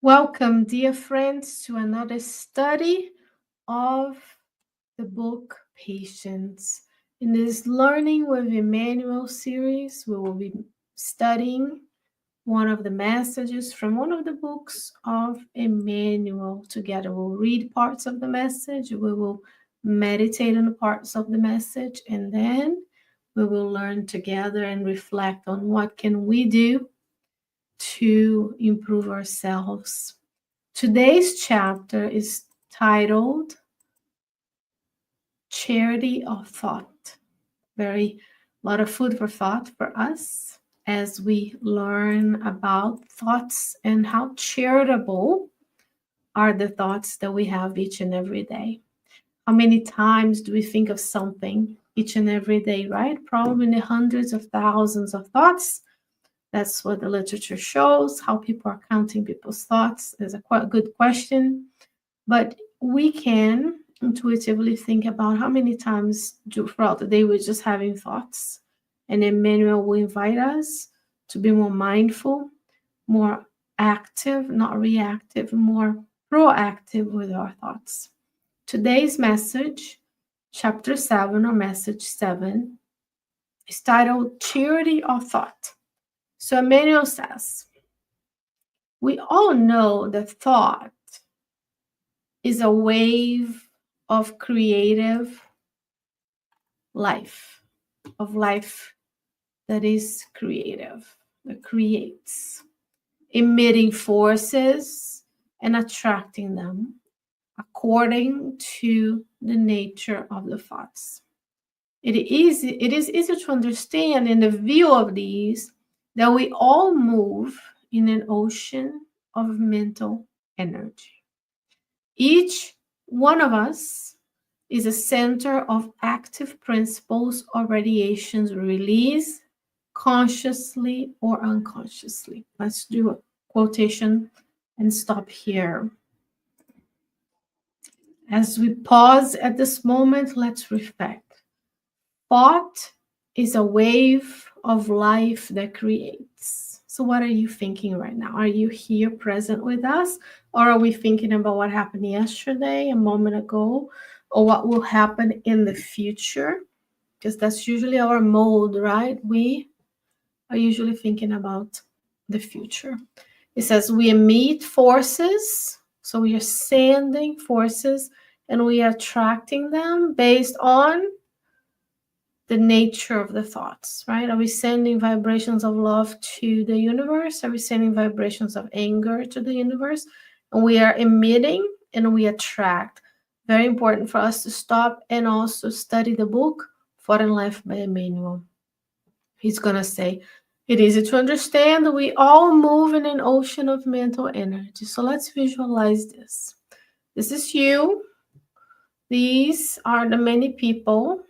Welcome, dear friends, to another study of the book Patience. In this Learning with Emmanuel series, we will be studying one of the messages from one of the books of Emmanuel together. We'll read parts of the message, we will meditate on the parts of the message, and then we will learn together and reflect on what can we do to improve ourselves. Today's chapter is titled Charity of Thought. Very lot of food for thought for us as we learn about thoughts and how charitable are the thoughts that we have each and every day. How many times do we think of something each and every day, right? Probably in the hundreds of thousands of thoughts. That's what the literature shows. How people are counting people's thoughts is a quite good question. But we can intuitively think about how many times throughout the day we're just having thoughts. And Emmanuel will invite us to be more mindful, more active, not reactive, more proactive with our thoughts. Today's message, chapter 7 or message 7, is titled Charity of Thought. So Emmanuel says, we all know that thought is a wave of creative life, of life that is creative, that creates, emitting forces and attracting them according to the nature of the thoughts. It is easy to understand in the view of these that we all move in an ocean of mental energy. Each one of us is a center of active principles or radiations released consciously or unconsciously. Let's do a quotation and stop here. As we pause at this moment, let's reflect. Thought is a wave of life that creates. So what are you thinking right now? Are you here present with us? Or are we thinking about what happened yesterday, a moment ago, or what will happen in the future? Because that's usually our mode, right? We are usually thinking about the future. It says we emit forces. So we are sending forces and we are attracting them based on the nature of the thoughts, right? Are we sending vibrations of love to the universe? Are we sending vibrations of anger to the universe? And we are emitting and we attract. Very important for us to stop and also study the book Thought and Life by Emmanuel. He's going to say, it is easy to understand that we all move in an ocean of mental energy. So let's visualize this. This is you. These are the many people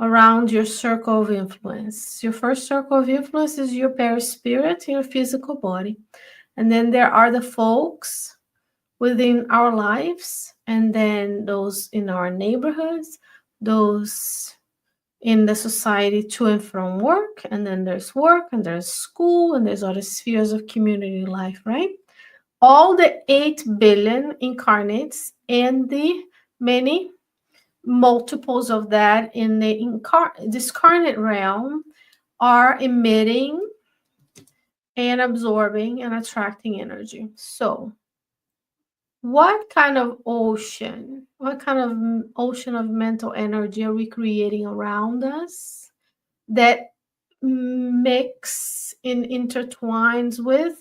around your circle of influence. Your first circle of influence is your perispirit, your physical body. And then there are the folks within our lives, and then those in our neighborhoods, those in the society to and from work, and then there's work, and there's school, and there's other spheres of community life, right? All the 8 billion incarnates and the many multiples of that in the discarnate realm are emitting and absorbing and attracting energy. So what kind of ocean of mental energy are we creating around us that mix and intertwines with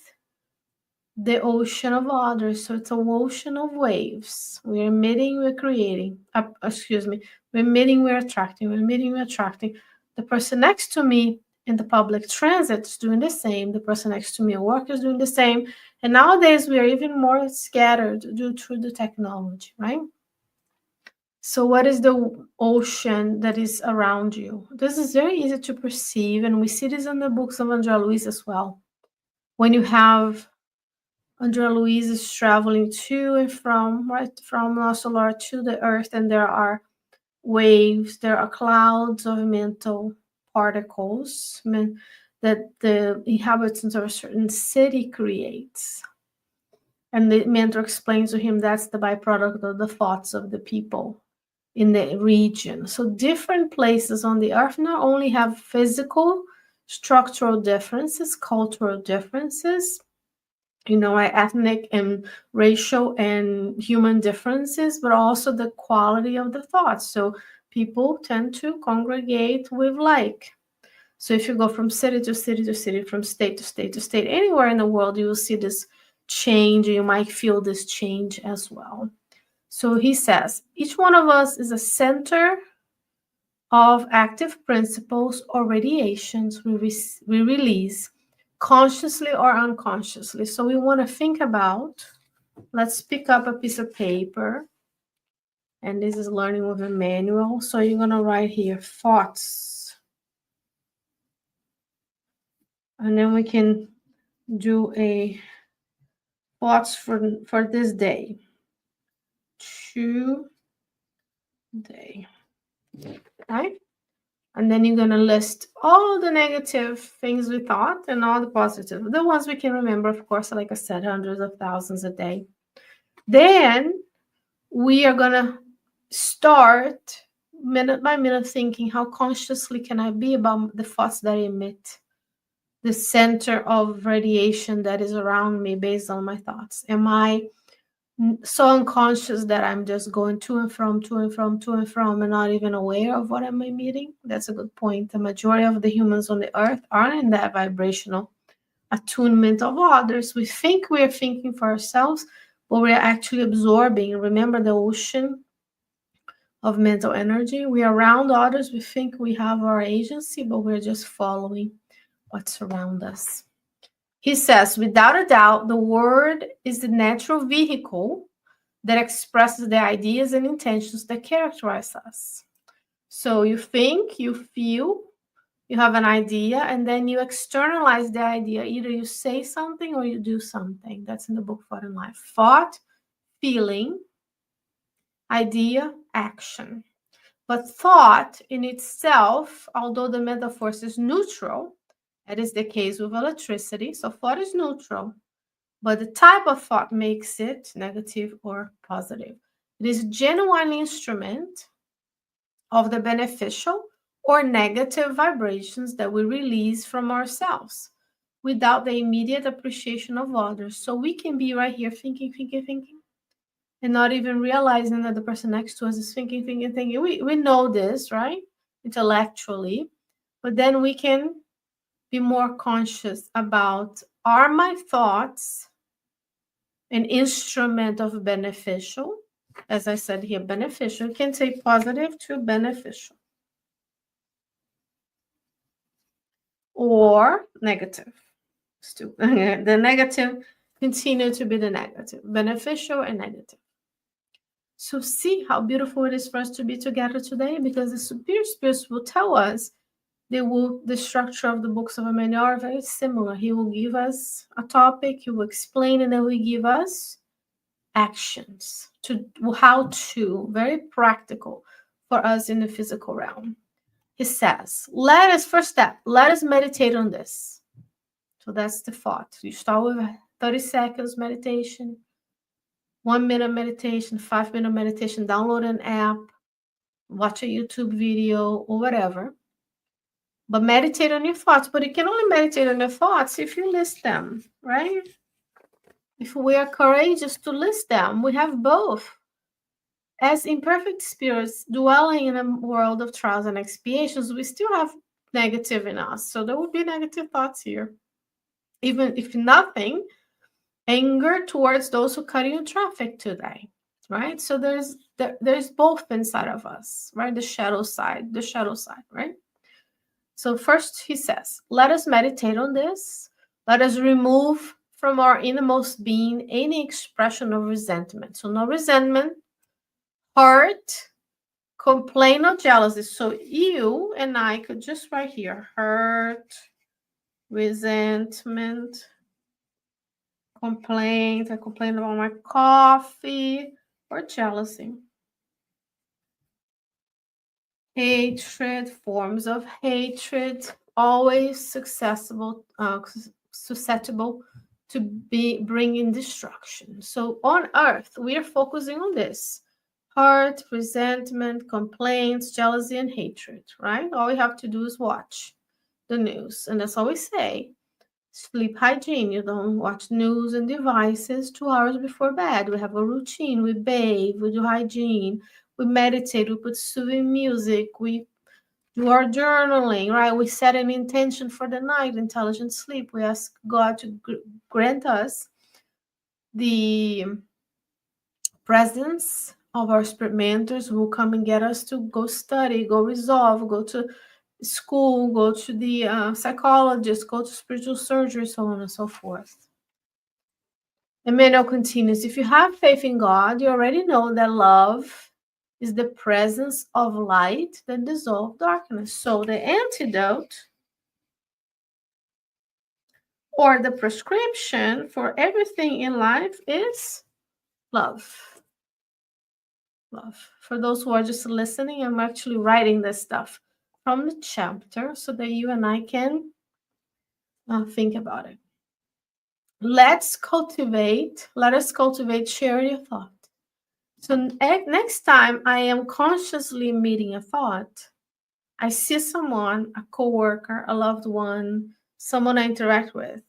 the ocean of others? So it's an ocean of waves. We're emitting, we're creating. We're emitting, we're attracting. We're emitting, we're attracting. The person next to me in the public transit is doing the same. The person next to me at work is doing the same. And nowadays we are even more scattered due to the technology, right? So what is the ocean that is around you? This is very easy to perceive, and we see this in the books of Andrea Luiz as well. When you have Andrea Luiz is traveling to and from, right, from La Solar to the Earth, and there are waves, there are clouds of mental particles that the inhabitants of a certain city creates. And the mentor explains to him that's the byproduct of the thoughts of the people in the region. So different places on the earth not only have physical, structural differences, cultural differences, ethnic and racial and human differences, but also the quality of the thoughts. So people tend to congregate with like. So if you go from city to city to city, from state to state to state, anywhere in the world, you will see this change. You might feel this change as well. So he says, each one of us is a center of active principles or radiations we release consciously or unconsciously. So we want to think about, let's pick up a piece of paper. And this is learning with Emmanuel. So you're going to write here thoughts. And then we can do a thoughts for this day. Today. Right? And then you're going to list all the negative things we thought and all the positive. The ones we can remember, of course, like I said, hundreds of thousands a day. Then we are going to start minute by minute thinking, how consciously can I be about the thoughts that I emit, the center of radiation that is around me based on my thoughts? Am I so unconscious that I'm just going to and from, and not even aware of what I'm emitting? That's a good point. The majority of the humans on the earth aren't in that vibrational attunement of others. We think we're thinking for ourselves, but we're actually absorbing. Remember the ocean of mental energy? We are around others. We think we have our agency, but we're just following what's around us. He says, without a doubt, the word is the natural vehicle that expresses the ideas and intentions that characterize us. So you think, you feel, you have an idea, and then you externalize the idea. Either you say something or you do something. That's in the book Thought and Life. Thought, feeling, idea, action. But thought in itself, although the mental force is neutral, that is the case with electricity. So thought is neutral, but the type of thought makes it negative or positive. It is a genuine instrument of the beneficial or negative vibrations that we release from ourselves without the immediate appreciation of others. So we can be right here thinking, and not even realizing that the person next to us is thinking. We know this, right? Intellectually. But then we can be more conscious about, are my thoughts an instrument of beneficial? As I said here, beneficial. You can say positive to beneficial. Or negative. Still, the negative continue to be the negative. Beneficial and negative. So see how beautiful it is for us to be together today, because the superior spirits will tell us, the structure of the books of Emmanuel are very similar. He will give us a topic, he will explain, and then will give us actions to how to, very practical for us in the physical realm. He says, first step, let us meditate on this. So that's the thought. You start with 30 seconds meditation, 1 minute meditation, 5 minute meditation, download an app, watch a YouTube video or whatever. But meditate on your thoughts. But you can only meditate on your thoughts if you list them, right? If we are courageous to list them, we have both. As imperfect spirits dwelling in a world of trials and expiations, we still have negative in us. So there will be negative thoughts here. Even if nothing, anger towards those who cut you in traffic today, right? So there's both inside of us, right? The shadow side, right? So first he says, let us meditate on this. Let us remove from our innermost being any expression of resentment. So no resentment, hurt, complaint, or jealousy. So you and I could just write here, hurt, resentment, complaint. I complain about my coffee, or jealousy. Hatred, forms of hatred, always susceptible to be bringing destruction. So on earth, we are focusing on this: hurt, resentment, complaints, jealousy, and hatred, right? All we have to do is watch the news. And that's all we say. Sleep hygiene. You don't watch news and devices 2 hours before bed. We have a routine. We bathe, we do hygiene, we meditate, we put soothing music, we do our journaling, right? We set an intention for the night, intelligent sleep. We ask God to grant us the presence of our spirit mentors who will come and get us to go study, go resolve, go to school, go to the psychologist, go to spiritual surgery, so on and so forth. Emmanuel continues, if you have faith in God, you already know that love is the presence of light that dissolves darkness. So the antidote or the prescription for everything in life is love. Love. For those who are just listening, I'm actually writing this stuff from the chapter so that you and I can think about it. Let us cultivate charity of thought. So next time I am consciously meeting a thought, I see someone, a coworker, a loved one, someone I interact with,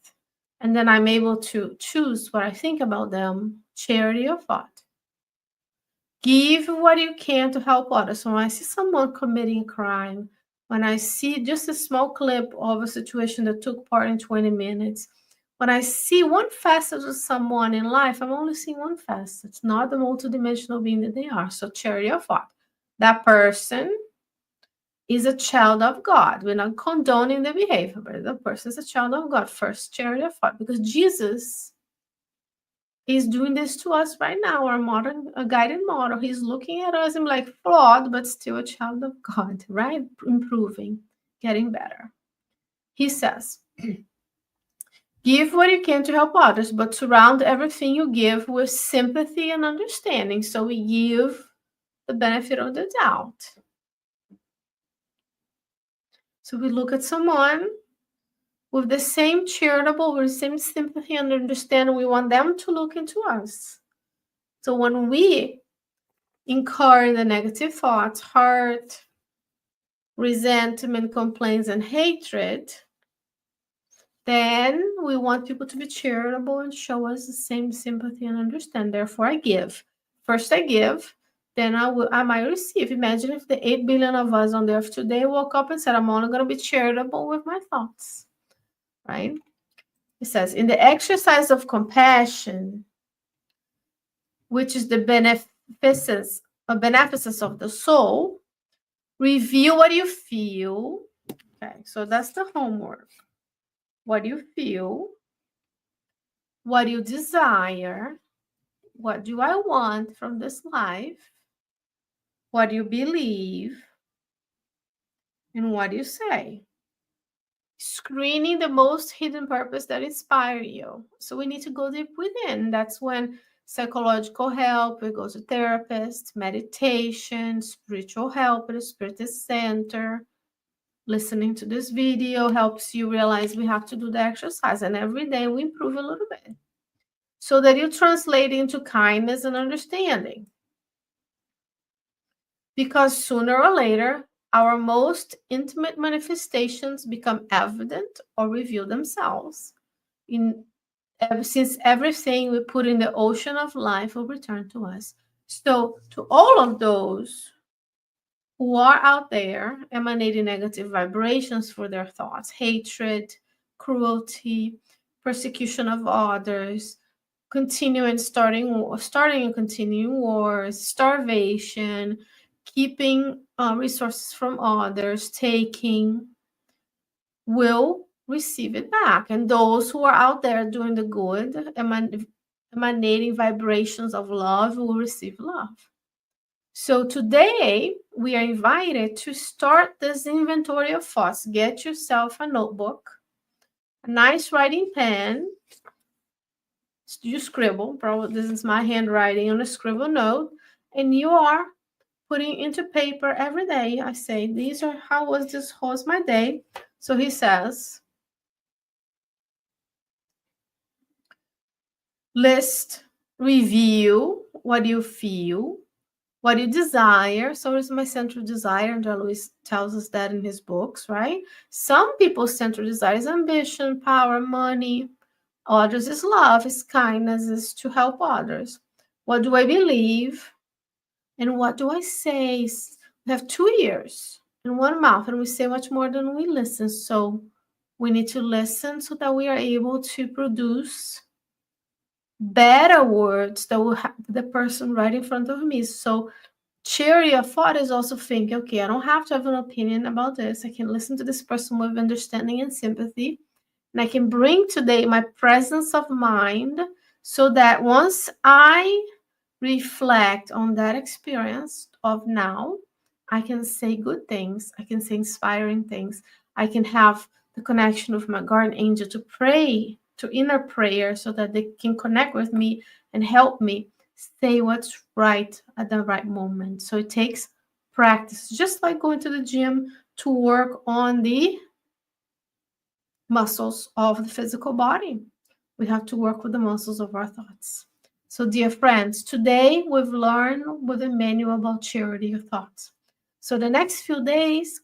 and then I'm able to choose what I think about them, charity of thought. Give what you can to help others. So when I see someone committing a crime, when I see just a small clip of a situation that took part in 20 minutes, when I see one facet of someone in life, I'm only seeing one facet. It's not the multidimensional being that they are. So charity of thought. That person is a child of God. We're not condoning the behavior, but the person is a child of God. First, charity of thought. Because Jesus is doing this to us right now, our modern guided model. He's looking at us and like flawed, but still a child of God, right? Improving, getting better. He says, give what you can to help others, but surround everything you give with sympathy and understanding. So we give the benefit of the doubt. So we look at someone with the same charitable, with the same sympathy and understanding. We want them to look into us. So when we incur the negative thoughts, hurt, resentment, complaints, and hatred, then we want people to be charitable and show us the same sympathy and understand. Therefore, I give. First, I give, then I might receive. Imagine if the 8 billion of us on the earth today woke up and said, I'm only going to be charitable with my thoughts, right? It says, in the exercise of compassion, which is the beneficence of the soul, review what you feel. Okay, so that's the homework. What you feel, what you desire, what do I want from this life, what you believe, and what you say. Screening the most hidden purpose that inspire you. So we need to go deep within. That's when psychological help, we go to therapists, meditation, spiritual help at a Spiritist center. Listening to this video helps you realize we have to do the exercise, and every day we improve a little bit so that you translate into kindness and understanding. Because sooner or later, our most intimate manifestations become evident or reveal themselves. Since everything we put in the ocean of life will return to us. So to all of those who are out there emanating negative vibrations for their thoughts, hatred, cruelty, persecution of others, starting and continuing wars, starvation, keeping resources from others, taking, will receive it back. And those who are out there doing the good, emanating vibrations of love, will receive love. So today we are invited to start this inventory of thoughts. Get yourself a notebook, a nice writing pen. You scribble. Probably this is my handwriting on a scribble note, and you are putting into paper every day. I say, how was my day? So he says, list, review what you feel, what you desire. So is my central desire, and Luis tells us that in his books, right? Some people's central desire is ambition, power, money. Others is love, is kindness, is to help others. What do I believe? And what do I say? We have 2 ears and 1 mouth, and we say much more than we listen. So we need to listen so that we are able to produce better words that will have the person right in front of me. So charity of thought is also thinking, okay, I don't have to have an opinion about this. I can listen to this person with understanding and sympathy. And I can bring today my presence of mind so that once I reflect on that experience of now, I can say good things. I can say inspiring things. I can have the connection with my guardian angel to pray, to inner prayer, so that they can connect with me and help me say what's right at the right moment. So it takes practice, just like going to the gym to work on the muscles of the physical body. We have to work with the muscles of our thoughts. So, dear friends, today we've learned with Emmanuel about charity of thoughts. So, the next few days,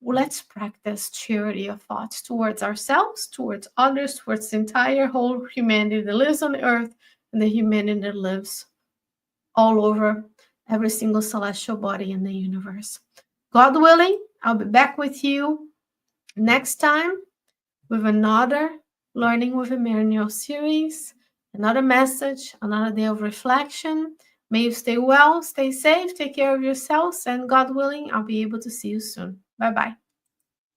let's practice charity of thoughts towards ourselves, towards others, towards the entire whole humanity that lives on the earth and the humanity that lives all over every single celestial body in the universe. God willing, I'll be back with you next time with another Learning with Emmanuel series, another message, another day of reflection. May you stay well, stay safe, take care of yourselves, and God willing, I'll be able to see you soon. Bye-bye.